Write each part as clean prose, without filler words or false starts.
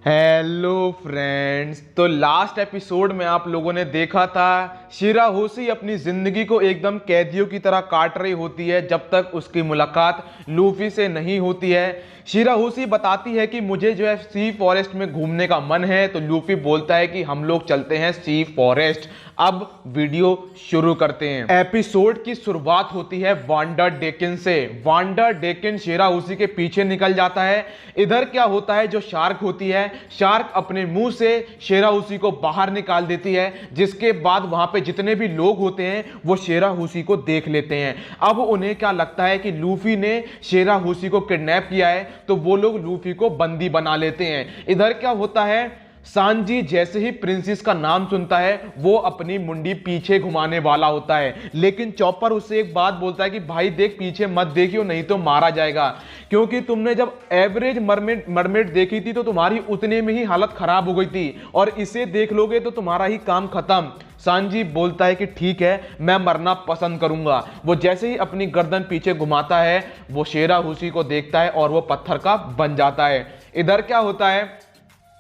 Hello friends. तो last episode में आप लोगों ने देखा था शिराहोशी अपनी जिंदगी को एकदम कैदियों की तरह काट रही होती है जब तक उसकी मुलाकात लूफी से नहीं होती है। शिराहोशी बताती है कि मुझे जो है सी फॉरेस्ट में घूमने का मन है, तो लूफी बोलता है कि हम लोग चलते हैं सी फॉरेस्ट। अब वीडियो शुरू करते हैं। एपिसोड की शुरुआत होती है वांडर डेकिन से। वांडर डेकिन शिराहोशी के पीछे निकल जाता है। इधर क्या होता है, जो शार्क होती है, शार्क अपने मुंह से शिराहोशी को बाहर निकाल देती है, जिसके बाद वहां पे जितने भी लोग होते हैं वो शिराहोशी को देख लेते हैं। अब उन्हें क्या लगता है कि लूफी ने शिराहोशी को किडनैप किया है, तो वो लोग लूफी को बंदी बना लेते हैं। इधर क्या होता है, सांजी जैसे ही प्रिंसेस का नाम सुनता है वो अपनी मुंडी पीछे घुमाने वाला होता है, लेकिन चॉपर उससे एक बात बोलता है कि भाई देख, पीछे मत देखियो नहीं तो मारा जाएगा, क्योंकि तुमने जब एवरेज मरमेड देखी थी तो तुम्हारी उतने में ही हालत खराब हो गई थी, और इसे देख लोगे तो तुम्हारा ही काम खत्म। सांजी बोलता है कि ठीक है, मैं मरना पसंद करूंगा। वो जैसे ही अपनी गर्दन पीछे घुमाता है वो शिराहोशी को देखता है और वो पत्थर का बन जाता है। इधर क्या होता है,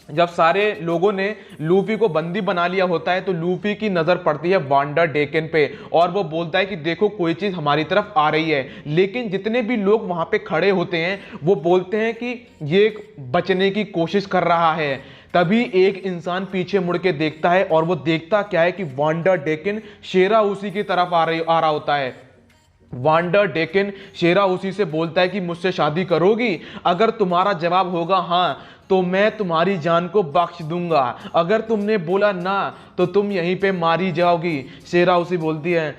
जब सारे लोगों ने लूफी को बंदी बना लिया होता है तो लूफी की नजर पड़ती है वांडर डेकन पे, और वो बोलता है कि देखो कोई चीज हमारी तरफ आ रही है। लेकिन जितने भी लोग वहां पे खड़े होते हैं वो बोलते हैं कि ये बचने की कोशिश कर रहा है। तभी एक इंसान पीछे मुड़ के देखता है, और वो देखता क्या है कि वांडर डेकन शिराहोशी की तरफ आ रहा होता है। वांडर डेकन शिराहोशी से बोलता है कि मुझसे शादी करोगी? अगर तुम्हारा जवाब होगा हाँ तो मैं तुम्हारी जान को बख्श दूंगा, अगर तुमने बोला ना तो तुम यहीं पे मारी जाओगी। शिराहोशी बोलती है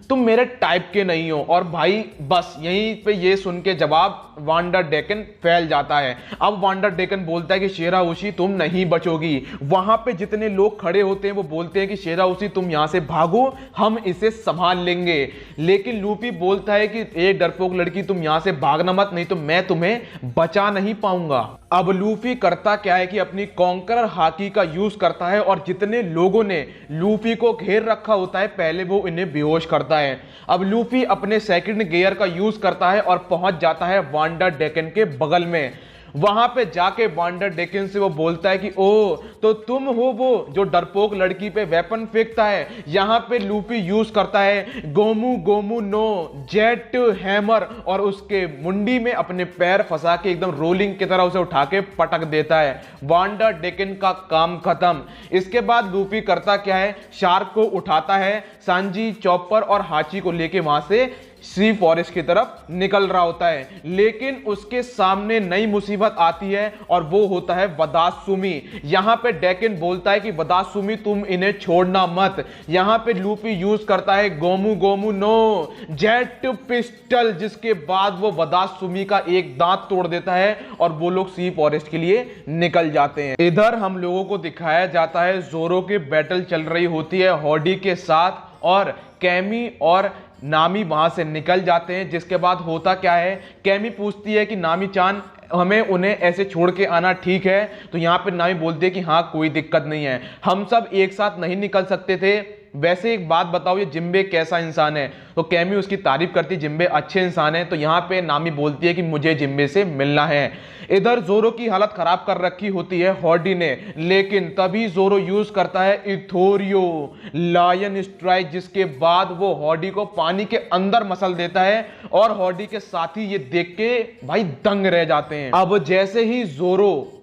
तुम मेरे टाइप के नहीं हो। और भाई बस यहीं पे ये सुन के जवाब वांडर डेकन फैल जाता है। अब वांडर डेकन बोलता है कि शिराहोशी तुम नहीं बचोगी। वहां पे जितने लोग खड़े होते हैं वो बोलते हैं कि शिराहोशी तुम यहां से भागो, हम इसे संभाल लेंगे। लेकिन लूफी बोलता है कि एक डरपोक लड़की, तुम यहां से भागना मत, नहीं तो मैं तुम्हें बचा नहीं पाऊंगा। अब लूफी करता क्या है कि अपनी कॉन्करर हाकी का यूज करता है, और जितने लोगों ने लूफी को घेर रखा होता है पहले वो इन्हें बेहोश करता है। अब लूफी अपने सेकंड गियर का यूज करता है और पहुंच जाता है वांडर डेकन के बगल में। वहां पे जाके वांडर डेकन से वो बोलता है कि ओ तो तुम हो वो जो डरपोक लड़की पे वेपन फेंकता है। यहां पे लूफी यूज करता है Gomu Gomu no jet hammer, और उसके मुंडी में अपने पैर फंसा के एकदम रोलिंग की तरह उसे उठा के पटक देता है। वांडर डेकन का काम खत्म। इसके बाद लूफी करता क्या है, शार्क को उठाता है, सांजी, चॉपर और हाची को लेके वहां से सी फॉरेस्ट की तरफ निकल रहा होता है। लेकिन उसके सामने नई मुसीबत आती है, और वो होता है वदासुमी। यहां पे डेकन बोलता है कि वदासुमी तुम इन्हें छोड़ना मत। यहां पे लूफी यूज करता है Gomu Gomu no jet pistol, जिसके बाद वो वदासुमी का एक दांत तोड़ देता है और वो लोग सी फॉरेस्ट के लिए निकल जाते हैं। इधर हम लोगों को दिखाया जाता है जोरो की बैटल चल रही होती है हॉडी के साथ, और कैमी और नामी वहां से निकल जाते हैं। जिसके बाद होता क्या है, कैमी पूछती है कि नामी चान हमें उन्हें ऐसे छोड़ के आना ठीक है? तो यहाँ पे नामी बोलती है कि हाँ कोई दिक्कत नहीं है, हम सब एक साथ नहीं निकल सकते थे। वैसे एक बात बताओ, ये जिम्बे कैसा इंसान है? तो कैमी उसकी तारीफ करती है, जिम्बे अच्छे इंसान है। तो यहाँ पे नामी बोलती है कि मुझे जिम्बे से मिलना है। इधर जोरो की हालत खराब कर रखी होती है हॉडी ने, लेकिन तभी जोरो यूज करता है इथोरियो लायन स्ट्राइक, जिसके बाद वो हॉडी को पानी के अंदर मसल देता है, और हॉडी के साथी ये देख के भाई दंग रह जाते हैं। अब जैसे ही जोरो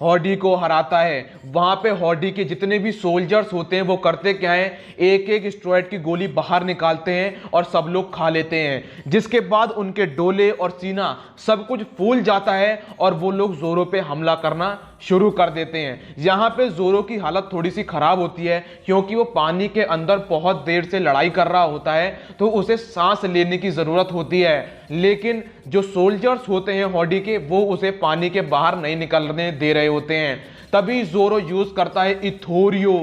हॉडी को हराता है, वहां पे हॉडी के जितने भी सोल्जर्स होते हैं वो करते क्या है, एक एक स्टेरॉइड की गोली बाहर निकालते हैं और सब लोग खा लेते हैं। जिसके बाद उनके डोले और सीना सब कुछ फूल जाता है, और वो लोग जोरो पे हमला करना शुरू कर देते हैं। यहां पे जोरो की हालत थोड़ी सी खराब होती है, क्योंकि वो पानी के अंदर बहुत देर से लड़ाई कर रहा होता है, तो उसे सांस लेने की जरूरत होती है। लेकिन जो सोल्जर्स होते हैं हॉडी के, वो उसे पानी के बाहर नहीं निकलने दे रहे होते हैं। तभी जोरो यूज करता है इथोरियो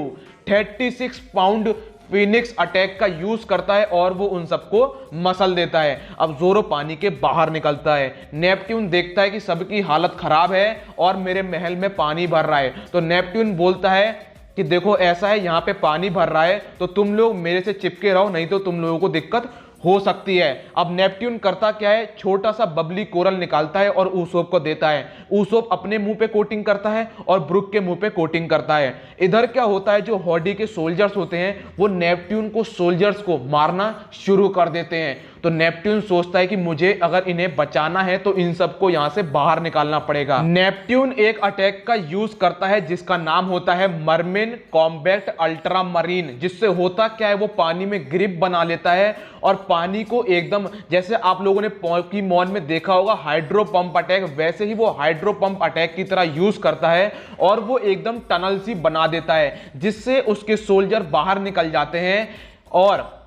36 पाउंड फिनिक्स अटैक का यूज करता है, और वो उन सबको मसल देता है। अब जोरो पानी के बाहर निकलता है। नेपट्यून देखता है कि सबकी हालत खराब है और मेरे महल में पानी भर रहा है, तो नेपट्यून बोलता है कि देखो ऐसा है, यहाँ पे पानी भर रहा है तो तुम लोग मेरे से चिपके रहो, नहीं तो तुम लोगों को दिक्कत हो सकती है। अब नेपट्टून करता क्या है, छोटा सा बबली कोरल निकालता है और ऊसोप को देता है। ऊसोप अपने मुंह पे कोटिंग करता है और ब्रुक के मुंह पे कोटिंग करता है। इधर क्या होता है, जो हॉडी के सोल्जर्स होते हैं वो नेपट्टून को, सोल्जर्स को मारना शुरू कर देते हैं। तो नेपट्टून सोचता है कि मुझे अगर इन्हें बचाना है तो इन सबको यहां से बाहर निकालना पड़ेगा। नेपट्टून एक अटैक का यूज करता है जिसका नाम होता है मरमिन कॉम्बैक्ट अल्ट्रामरीन, जिससे होता क्या है, वो पानी में ग्रिप बना लेता है और पानी को एकदम, जैसे आप लोगों ने पोकेमॉन में देखा होगा हाइड्रो पंप अटैक, वैसे ही वो हाइड्रो पंप अटैक की तरह यूज करता है और वो एकदम टनल सी बना देता है जिससे उसके सोल्जर बाहर निकल जाते हैं। और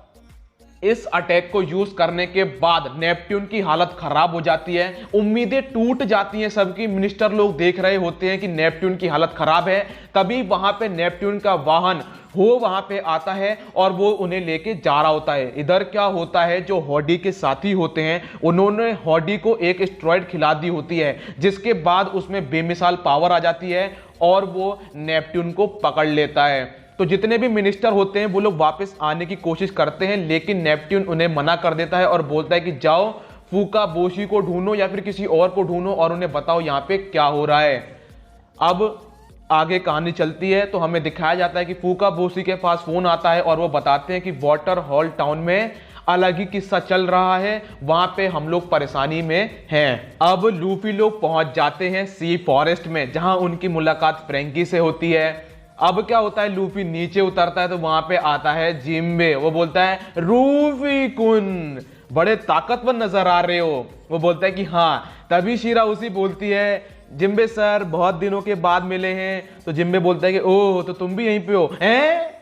इस अटैक को यूज करने के बाद नेपट्टून की हालत खराब हो जाती है, उम्मीदें टूट जाती हैं सबकी। मिनिस्टर लोग देख रहे होते हैं कि नेपट्टून की हालत खराब है, तभी वहां पे नेपट्टून का वाहन वहां पे आता है और वो उन्हें लेके जा रहा होता है। इधर क्या होता है, जो हॉडी के साथी होते हैं उन्होंने हॉडी को एक एस्टेरॉयड खिला दी होती है, जिसके बाद उसमें बेमिसाल पावर आ जाती है और वो नेपट्टून को पकड़ लेता है। तो जितने भी मिनिस्टर होते हैं वो लोग वापस आने की कोशिश करते हैं, लेकिन नेपट्टून उन्हें मना कर देता है और बोलता है कि जाओ फूका बोशी को ढूंढो या फिर किसी और को ढूंढो और उन्हें बताओ यहाँ पे क्या हो रहा है। अब आगे कहानी चलती है तो हमें दिखाया जाता है कि फूका बोशी के पास फोन आता है और वो बताते हैं कि वाटर हॉल टाउन में अलग ही किस्सा चल रहा है, वहां पे हम लोग परेशानी में हैं। अब लूफी लोग पहुंच जाते हैं सी फॉरेस्ट में, जहां उनकी मुलाकात फ्रैंकी से होती है। अब क्या होता है, लूफी नीचे उतरता है तो वहां पे आता है जिम्बे। वो बोलता है रूफी कुन बड़े ताकतवर नजर आ रहे हो। वो बोलता है कि हाँ। तभी शीरा उसी बोलती है जिम्बे सर बहुत दिनों के बाद मिले हैं। तो जिम्बे बोलता है कि ओह तो तुम भी यहीं पे हो हैं,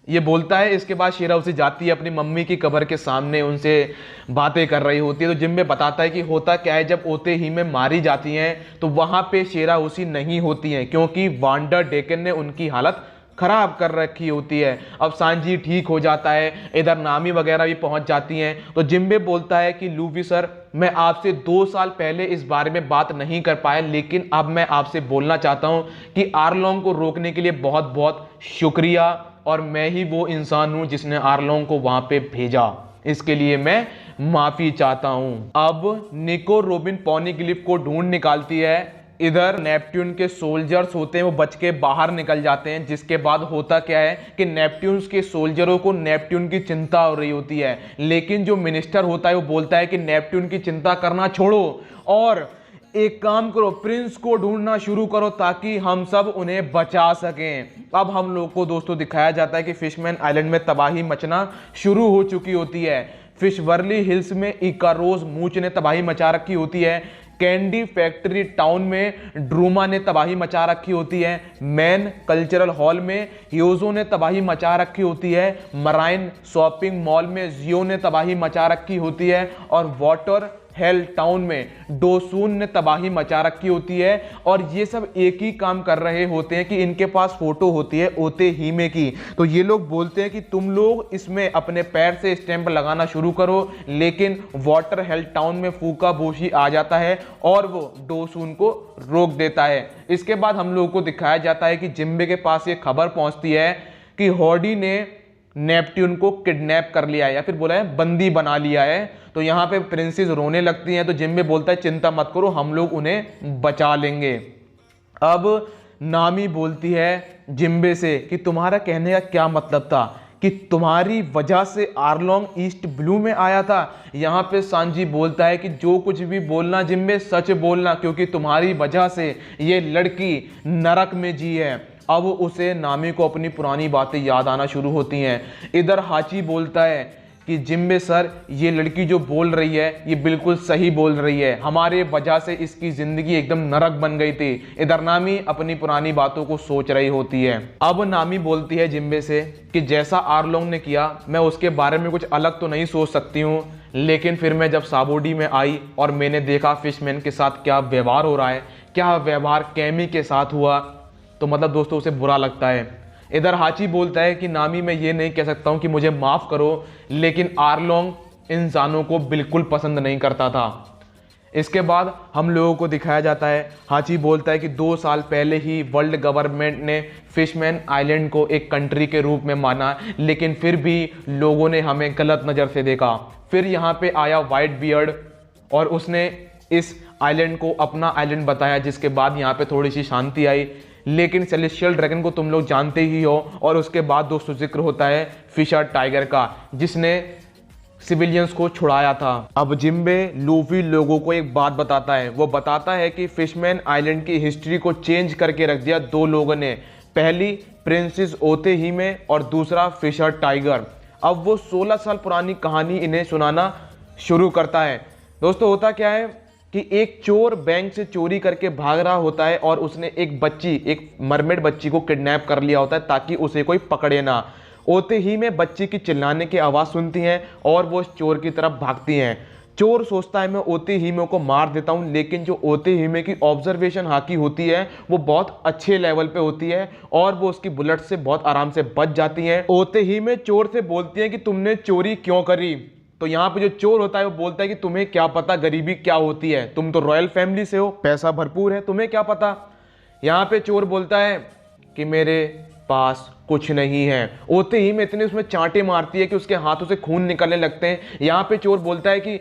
ये बोलता है। इसके बाद शीरा उसे जाती है अपनी मम्मी की कब्र के सामने, उनसे बातें कर रही होती है। तो जिम्बे बताता है कि होता क्या है, जब ओते ही में मारी जाती हैं तो वहां पे शीरा उसी नहीं होती हैं, क्योंकि वांडर डेकन ने उनकी हालत खराब कर रखी होती है। अब सांजी ठीक हो जाता है, इधर नामी वगैरह भी पहुंच जाती हैं। तो जिम्बे बोलता है कि लूफी सर मैं आपसे 2 साल पहले इस बारे में बात नहीं कर पाया, लेकिन अब मैं आपसे बोलना चाहता हूं कि आर्लोंग को रोकने के लिए बहुत बहुत शुक्रिया, और मैं ही वो इंसान हूं जिसने आर्लोंग को वहां पे भेजा, इसके लिए मैं माफी चाहता हूं। अब निको रोबिन पॉनीग्लिफ को ढूंढ निकालती है। इधर नेपट्टून के सोल्जर्स होते हैं वो बच के बाहर निकल जाते हैं, जिसके बाद होता क्या है कि नेपट्टून के सोल्जरों को नेपट्टून की चिंता हो रही होती है, लेकिन जो मिनिस्टर होता है वो बोलता है कि नेपट्टून की चिंता करना छोड़ो और एक काम करो, प्रिंस को ढूंढना शुरू करो ताकि हम सब उन्हें बचा सकें। अब हम लोग को दोस्तों दिखाया जाता है कि फिशमैन आइलैंड में तबाही मचना शुरू हो चुकी होती है। फिशवर्ली हिल्स में इकारोज मूच ने तबाही मचा रखी होती है। कैंडी फैक्ट्री टाउन में ड्रूमा ने तबाही मचा रखी होती है। मैन कल्चरल हॉल में ह्योजो ने तबाही मचा रखी होती है। मराइन शॉपिंग मॉल में जियो ने तबाही मचा रखी होती है और वाटर हेल टाउन में डोसून ने तबाही मचा रखी होती है। और ये सब एक ही काम कर रहे होते हैं कि इनके पास फोटो होती है ओते ही में की, तो ये लोग बोलते हैं कि तुम लोग इसमें अपने पैर से स्टैंप लगाना शुरू करो, लेकिन वाटर हेल टाउन में फूका बोशी आ जाता है और वो डोसून को रोक देता है। इसके बाद हम लोगों को दिखाया जाता है कि जिम्बे के पास ये खबर पहुंचती है कि हॉडी ने नेपट्टून को किडनैप कर लिया है, या फिर बोला है बंदी बना लिया है। तो यहाँ पे प्रिंसेस रोने लगती हैं, तो जिम्बे बोलता है चिंता मत करो, हम लोग उन्हें बचा लेंगे। अब नामी बोलती है जिम्बे से कि तुम्हारा कहने का क्या मतलब था, कि तुम्हारी वजह से आर्लोंग ईस्ट ब्लू में आया था। यहाँ पे सांजी बोलता है कि जो कुछ भी बोलना जिम्बे सच बोलना, क्योंकि तुम्हारी वजह से ये लड़की नरक में जी है। अब उसे नामी को अपनी पुरानी बातें याद आना शुरू होती हैं। इधर हाची बोलता है कि जिम्बे सर ये लड़की जो बोल रही है ये बिल्कुल सही बोल रही है, हमारे वजह से इसकी जिंदगी एकदम नरक बन गई थी। इधर नामी अपनी पुरानी बातों को सोच रही होती है। अब नामी बोलती है जिम्बे से कि जैसा आर्लोंग ने किया मैं उसके बारे में कुछ अलग तो नहीं सोच सकती हूँ, लेकिन फिर मैं जब साबोडी में आई और मैंने देखा फिशमैन के साथ क्या व्यवहार हो रहा है, क्या व्यवहार कैमी के साथ हुआ, तो मतलब दोस्तों उसे बुरा लगता है। इधर हाची बोलता है कि नामी मैं ये नहीं कह सकता हूं कि मुझे माफ करो, लेकिन आर्लोंग इंसानों को बिल्कुल पसंद नहीं करता था। इसके बाद हम लोगों को दिखाया जाता है, हाची बोलता है कि 2 साल पहले ही वर्ल्ड गवर्नमेंट ने फिशमैन आइलैंड को एक कंट्री के रूप में माना, लेकिन फिर भी लोगों ने हमें गलत नज़र से देखा। फिर यहाँ पे आया वाइट बियर्ड और उसने इस आइलैंड को अपना आइलैंड बताया, जिसके बाद यहाँ पे थोड़ी सी शांति आई। लेकिन सेलेस्टियल ड्रैगन को तुम लोग जानते ही हो। और उसके बाद दोस्तों जिक्र होता है फिशर टाइगर का, जिसने सिविलियंस को छुड़ाया था। अब जिम्बे लूफी लोगों को एक बात बताता है, वो बताता है कि फिशमैन आइलैंड की हिस्ट्री को चेंज करके रख दिया 2 लोगों ने, पहली प्रिंसेस ओते ही में और दूसरा फिशर टाइगर। अब वो 16 साल पुरानी कहानी इन्हें सुनाना शुरू करता है। दोस्तों होता क्या है कि एक चोर बैंक से चोरी करके भाग रहा होता है और उसने एक मरमेड बच्ची को किडनैप कर लिया होता है ताकि उसे कोई पकड़े ना। ओते ही में बच्ची की चिल्लाने की आवाज़ सुनती हैं और वो उस चोर की तरफ भागती हैं। चोर सोचता है मैं ओते ही में को मार देता हूं, लेकिन जो ओते ही में की ऑब्जर्वेशन हाकी होती है वो बहुत अच्छे लेवल पे होती है और वो उसकी बुलेट से बहुत आराम से बच जाती हैं। ओते ही में चोर से बोलती है कि तुमने चोरी क्यों करी। तो यहाँ पे जो चोर होता है वो बोलता है कि तुम्हें क्या पता गरीबी क्या होती है, तुम तो रॉयल फैमिली से हो, पैसा भरपूर है, तुम्हें क्या पता। यहाँ पे चोर बोलता है कि मेरे पास कुछ नहीं है। ओते ही में इतने उसमें चांटे मारती है कि उसके हाथों से खून निकलने लगते हैं। यहाँ पे चोर बोलता है कि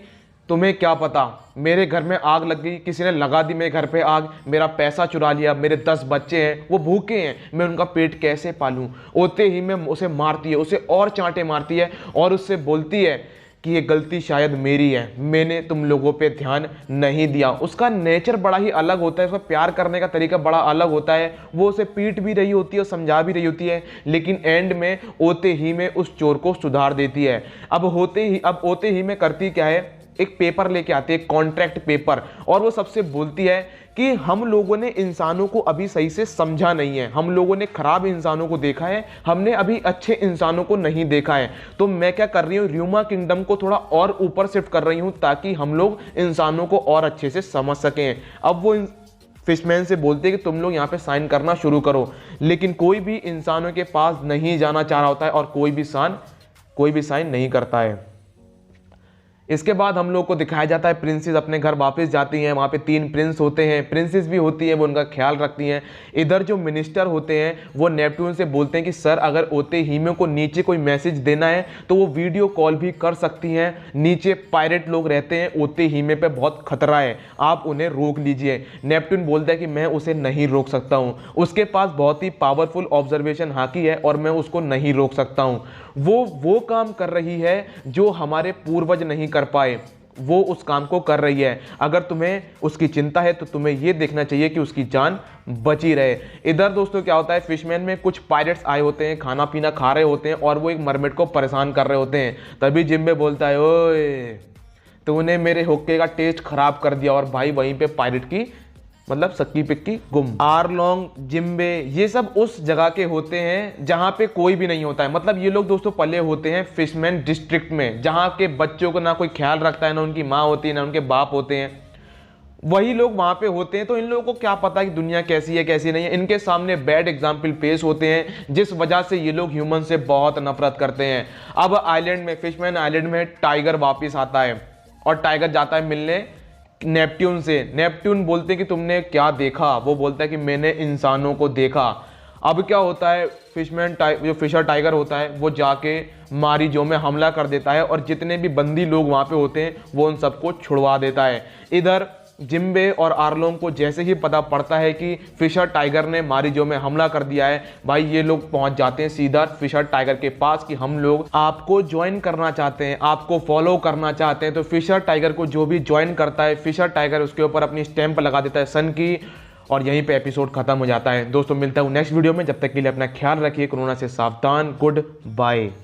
तुम्हें क्या पता, मेरे घर में आग लग गई, किसी ने लगा दी मेरे घर पे आग, मेरा पैसा चुरा लिया, मेरे 10 बच्चे हैं, वो भूखे हैं, मैं उनका पेट कैसे पालूं। ओते ही में उसे मारती है, उसे और चांटे मारती है और उससे बोलती है कि ये गलती शायद मेरी है, मैंने तुम लोगों पे ध्यान नहीं दिया। उसका नेचर बड़ा ही अलग होता है, उसका प्यार करने का तरीका बड़ा अलग होता है। वो उसे पीट भी रही होती है और समझा भी रही होती है, लेकिन एंड में ओते ही में उस चोर को सुधार देती है। अब ओते ही में करती क्या है, एक पेपर लेके आती है, कॉन्ट्रैक्ट पेपर, और वो सबसे बोलती है कि हम लोगों ने इंसानों को अभी सही से समझा नहीं है, हम लोगों ने खराब इंसानों को देखा है, हमने अभी अच्छे इंसानों को नहीं देखा है। तो मैं क्या कर रही हूँ, र्यूमा किंगडम को थोड़ा और ऊपर शिफ्ट कर रही हूँ ताकि हम लोग इंसानों को और अच्छे से समझ सकें। अब वो फिशमैन से बोलते हैं कि तुम लोग यहाँ पे साइन करना शुरू करो, लेकिन कोई भी इंसानों के पास नहीं जाना चाह रहा होता है और कोई भी साइन नहीं करता है। इसके बाद हम लोग को दिखाया जाता है प्रिंसेस अपने घर वापस जाती हैं। वहाँ पे 3 प्रिंस होते हैं, प्रिंसेस भी होती हैं, वो उनका ख्याल रखती हैं। इधर जो मिनिस्टर होते हैं वो नेपट्टून से बोलते हैं कि सर अगर ओते हीमे को नीचे कोई मैसेज देना है तो वो वीडियो कॉल भी कर सकती हैं। नीचे पायरेट लोग रहते हैं, ओते हीमे पे बहुत खतरा है, आप उन्हें रोक लीजिए। नेपट्टून बोलता है कि मैं उसे नहीं रोक सकता हूँ, उसके पास बहुत ही पावरफुल ऑब्जर्वेशन हाकी है और मैं उसको नहीं रोक सकता हूँ। वो काम कर रही है जो हमारे पूर्वज नहीं कर पाए, वो उस काम को कर रही है। अगर तुम्हें उसकी चिंता है तो तुम्हें यह देखना चाहिए कि उसकी जान बची रहे। इधर दोस्तों क्या होता है, फिशमैन में कुछ पायरेट्स आए होते हैं, खाना पीना खा रहे होते हैं और वो एक मरमेड को परेशान कर रहे होते हैं। तभी जिम्बे बोलता है ओए तूने मेरे हुक्के का टेस्ट खराब कर दिया, और भाई वहीं पे पायरेट की मतलब सक्की पिक्की गुम। आरलोंग, जिम्बे, ये सब उस जगह के होते हैं जहां पे कोई भी नहीं होता है। मतलब ये लोग दोस्तों पले होते हैं फिशमैन डिस्ट्रिक्ट में, जहां के बच्चों को ना कोई ख्याल रखता है, ना उनकी माँ होती है, ना उनके बाप होते हैं, वही लोग वहां पे होते हैं। तो इन लोगों को क्या पता कि दुनिया कैसी है कैसी नहीं है। इनके सामने बैड एग्जाम्पल पेश होते हैं, जिस वजह से ये लोग ह्यूमन से बहुत नफरत करते हैं। अब आइलैंड में, फिशमैन आइलैंड में टाइगर वापिस आता है और टाइगर जाता है मिलने नेपट्टून से। नेपट्टून बोलते हैं कि तुमने क्या देखा, वो बोलता है कि मैंने इंसानों को देखा। अब क्या होता है, जो फिशर टाइगर होता है वो जाके मारिजो में हमला कर देता है और जितने भी बंदी लोग वहाँ पे होते हैं वो उन सबको छुड़वा देता है। इधर जिम्बे और आरलोंग को जैसे ही पता पड़ता है कि फिशर टाइगर ने मारिजो में हमला कर दिया है, भाई ये लोग पहुंच जाते हैं सीधा फिशर टाइगर के पास कि हम लोग आपको ज्वाइन करना चाहते हैं, आपको फॉलो करना चाहते हैं। तो फिशर टाइगर को जो भी ज्वाइन करता है, फिशर टाइगर उसके ऊपर अपनी स्टैंप लगा देता है सन की, और यहीं पे एपिसोड खत्म हो जाता है। दोस्तों मिलता हूँ नेक्स्ट वीडियो में, जब तक के लिए अपना ख्याल रखिए, कोरोना से सावधान, गुड बाय।